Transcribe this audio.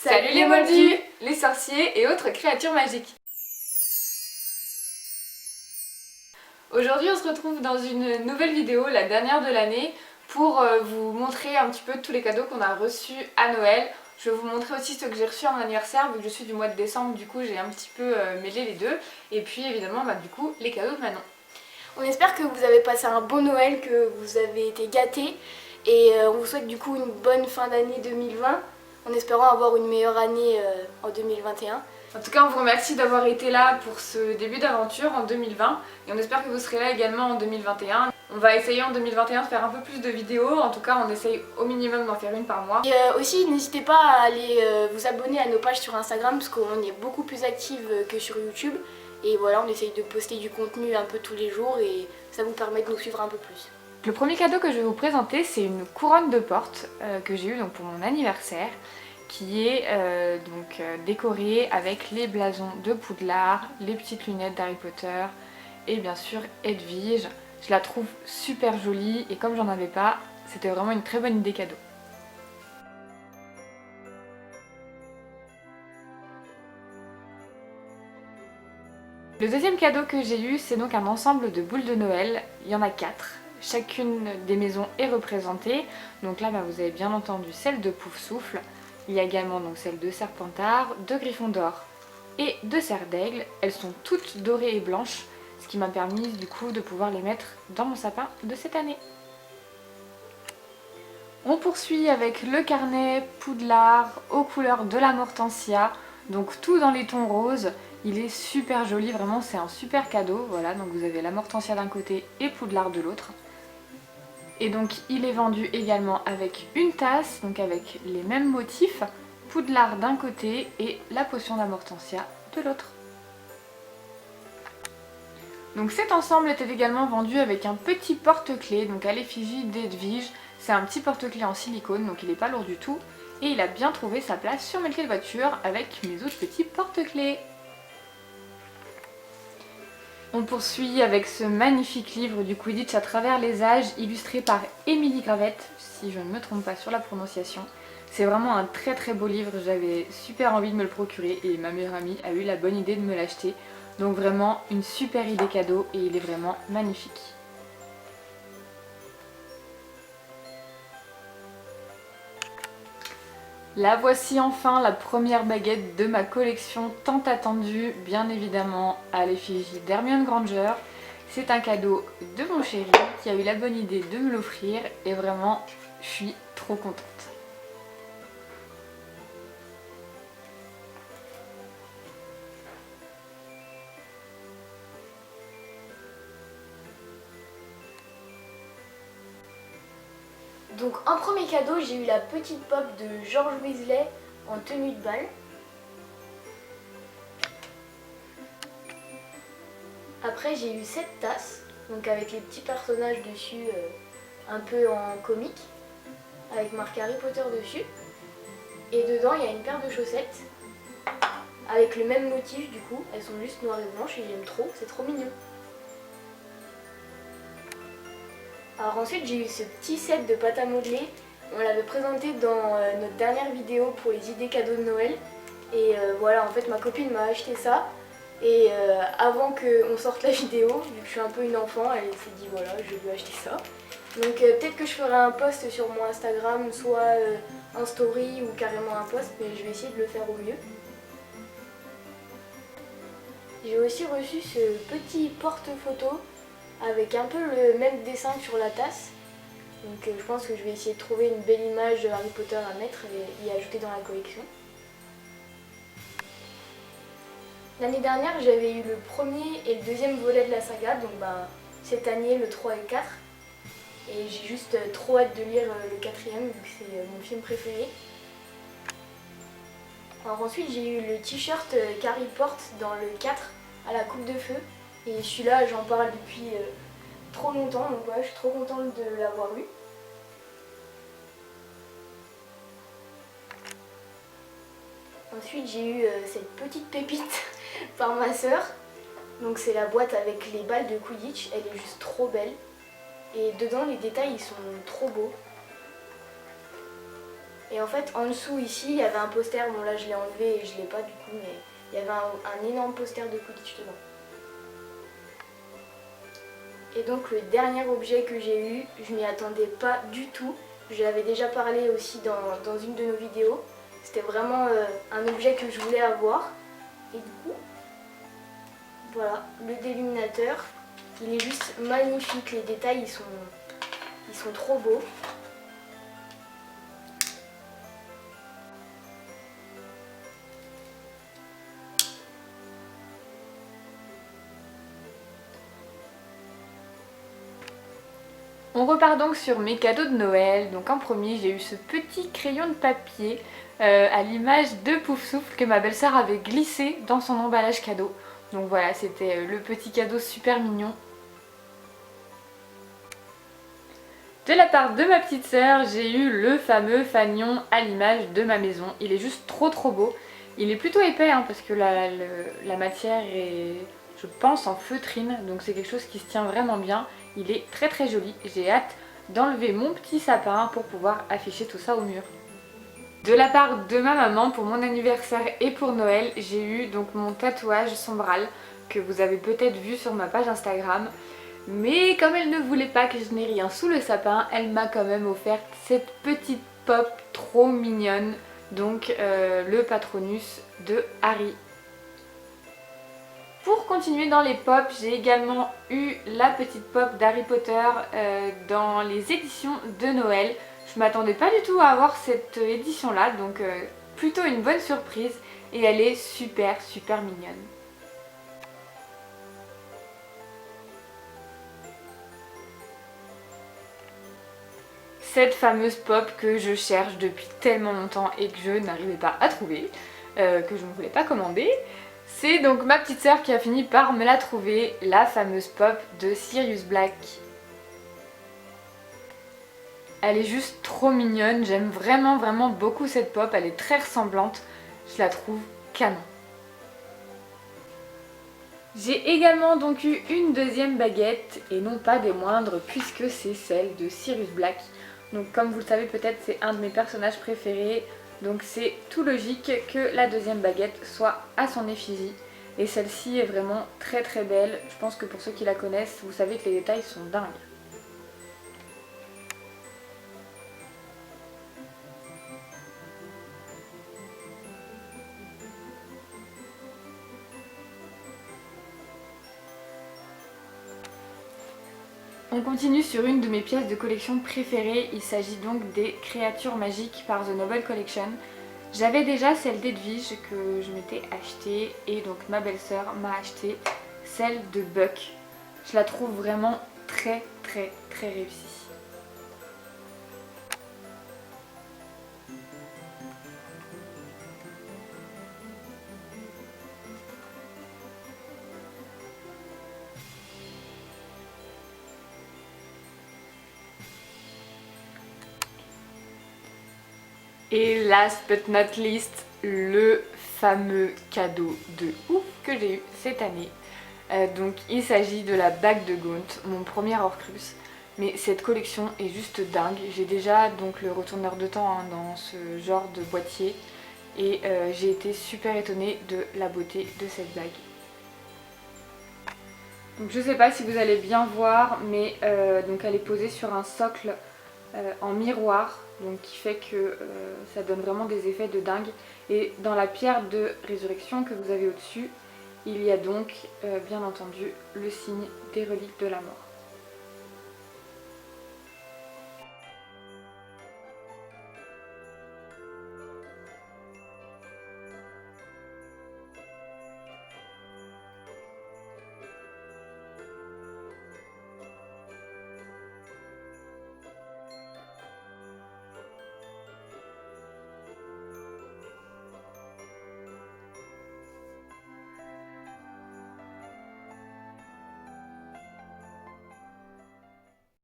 Salut les moldus, les sorciers et autres créatures magiques. Aujourd'hui on se retrouve dans une nouvelle vidéo, la dernière de l'année, pour vous montrer un petit peu tous les cadeaux qu'on a reçus à Noël. Je vais vous montrer aussi ce que j'ai reçu à mon anniversaire, vu que je suis du mois de décembre, du coup j'ai un petit peu mêlé les deux. Et puis évidemment du coup les cadeaux de Manon. On espère que vous avez passé un bon Noël, que vous avez été gâtés et on vous souhaite du coup une bonne fin d'année 2020 en espérant avoir une meilleure année en 2021. En tout cas, on vous remercie d'avoir été là pour ce début d'aventure en 2020 et on espère que vous serez là également en 2021. On va essayer en 2021 de faire un peu plus de vidéos, en tout cas on essaye au minimum d'en faire une par mois. Et aussi n'hésitez pas à aller vous abonner à nos pages sur Instagram parce qu'on est beaucoup plus active que sur YouTube. Et voilà, on essaye de poster du contenu un peu tous les jours et ça vous permet de nous suivre un peu plus. Le premier cadeau que je vais vous présenter, c'est une couronne de porte que j'ai eue pour mon anniversaire, qui est décorée avec les blasons de Poudlard, les petites lunettes d'Harry Potter et bien sûr Edwige. Je la trouve super jolie et comme j'en avais pas, c'était vraiment une très bonne idée cadeau. Le deuxième cadeau que j'ai eu, c'est donc un ensemble de boules de Noël. Il y en a 4. Chacune des maisons est représentée. Donc là, vous avez bien entendu celle de Poufsouffle. Il y a également donc celle de Serpentard, de Gryffondor et de Serre d'Aigle. Elles sont toutes dorées et blanches, ce qui m'a permis du coup de pouvoir les mettre dans mon sapin de cette année. On poursuit avec le carnet Poudlard aux couleurs de la Mortensia. Donc tout dans les tons roses. Il est super joli, vraiment c'est un super cadeau. Voilà, donc vous avez la Mortensia d'un côté et Poudlard de l'autre. Et donc il est vendu également avec une tasse, donc avec les mêmes motifs, Poudlard d'un côté et la potion d'Amortensia de l'autre. Donc cet ensemble était également vendu avec un petit porte-clés, donc à l'effigie d'Edwige. C'est un petit porte-clés en silicone, donc il n'est pas lourd du tout. Et il a bien trouvé sa place sur mes clés de voiture avec mes autres petits porte-clés. On poursuit avec ce magnifique livre du Quidditch à travers les âges, illustré par Émilie Gravette, si je ne me trompe pas sur la prononciation. C'est vraiment un très très beau livre, j'avais super envie de me le procurer et ma meilleure amie a eu la bonne idée de me l'acheter. Donc vraiment une super idée cadeau et il est vraiment magnifique. La voici enfin, la première baguette de ma collection tant attendue, bien évidemment à l'effigie d'Hermione Granger. C'est un cadeau de mon chéri qui a eu la bonne idée de me l'offrir et vraiment je suis trop contente. Donc en premier cadeau, j'ai eu la petite pop de George Weasley en tenue de bal. Après j'ai eu cette tasse, donc avec les petits personnages dessus, un peu en comique, avec marqué Harry Potter dessus. Et dedans il y a une paire de chaussettes, avec le même motif du coup, elles sont juste noires et blanches et j'aime trop, c'est trop mignon. Alors ensuite j'ai eu ce petit set de pâte à modeler, on l'avait présenté dans notre dernière vidéo pour les idées cadeaux de Noël. Et voilà, en fait ma copine m'a acheté ça et avant qu'on sorte la vidéo, vu que je suis un peu une enfant, elle s'est dit voilà je vais lui acheter ça. Donc peut-être que je ferai un post sur mon Instagram, soit un story ou carrément un post, mais je vais essayer de le faire au mieux. J'ai aussi reçu ce petit porte-photo avec un peu le même dessin sur la tasse. Donc je pense que je vais essayer de trouver une belle image de Harry Potter à mettre et y ajouter dans la collection. L'année dernière j'avais eu le premier et le deuxième volet de la saga, donc cette année le 3 et le 4. Et j'ai juste trop hâte de lire le quatrième vu que c'est mon film préféré. Alors ensuite j'ai eu le t-shirt qu'Harry porte dans le 4 à la coupe de feu. Et celui-là j'en parle depuis trop longtemps, donc ouais, je suis trop contente de l'avoir eu. Ensuite j'ai eu cette petite pépite par ma sœur. Donc c'est la boîte avec les balles de Quidditch, elle est juste trop belle. Et dedans les détails ils sont trop beaux. Et en fait, en dessous ici, il y avait un poster. Bon là, je l'ai enlevé et je l'ai pas du coup, mais il y avait un énorme poster de Quidditch dedans. Et donc le dernier objet que j'ai eu, je m'y attendais pas du tout. Je l'avais déjà parlé aussi dans une de nos vidéos. C'était vraiment un objet que je voulais avoir. Et du coup, voilà, le déluminateur. Il est juste magnifique, les détails ils sont trop beaux. On repart donc sur mes cadeaux de Noël. Donc en premier, j'ai eu ce petit crayon de papier à l'image de Poufsouffle que ma belle-sœur avait glissé dans son emballage cadeau. Donc voilà, c'était le petit cadeau super mignon. De la part de ma petite sœur, j'ai eu le fameux fanion à l'image de ma maison. Il est juste trop beau. Il est plutôt épais hein, parce que la matière est, je pense, en feutrine. Donc c'est quelque chose qui se tient vraiment bien. Il est très joli. J'ai hâte d'enlever mon petit sapin pour pouvoir afficher tout ça au mur. De la part de ma maman, pour mon anniversaire et pour Noël, j'ai eu donc mon tatouage sombral que vous avez peut-être vu sur ma page Instagram. Mais comme elle ne voulait pas que je n'ai rien sous le sapin, elle m'a quand même offert cette petite pop trop mignonne. Donc le Patronus de Harry. Pour continuer dans les pop, j'ai également eu la petite pop d'Harry Potter dans les éditions de Noël. Je m'attendais pas du tout à avoir cette édition là, donc plutôt une bonne surprise et elle est super mignonne. Cette fameuse pop que je cherche depuis tellement longtemps et que je n'arrivais pas à trouver, que je ne voulais pas commander. C'est donc ma petite sœur qui a fini par me la trouver, la fameuse pop de Sirius Black. Elle est juste trop mignonne, j'aime vraiment beaucoup cette pop, elle est très ressemblante, je la trouve canon. J'ai également donc eu une deuxième baguette, et non pas des moindres, puisque c'est celle de Sirius Black. Donc comme vous le savez peut-être, c'est un de mes personnages préférés, donc c'est tout logique que la deuxième baguette soit à son effigie. Et celle-ci est vraiment très belle, je pense que pour ceux qui la connaissent, vous savez que les détails sont dingues. On continue sur une de mes pièces de collection préférées, il s'agit donc des créatures magiques par The Noble Collection. J'avais déjà celle d'Edwige que je m'étais achetée et donc ma belle-sœur m'a acheté celle de Buck. Je la trouve vraiment très réussie. Et last but not least, le fameux cadeau de ouf que j'ai eu cette année. Donc il s'agit de la bague de Gaunt, mon premier Horcrux. Mais cette collection est juste dingue. J'ai déjà donc le retourneur de temps hein, dans ce genre de boîtier. Et j'ai été super étonnée de la beauté de cette bague. Donc je sais pas si vous allez bien voir, mais donc elle est posée sur un socle en miroir, donc qui fait que ça donne vraiment des effets de dingue. Et dans la pierre de résurrection que vous avez au-dessus, il y a donc bien entendu le signe des reliques de la mort.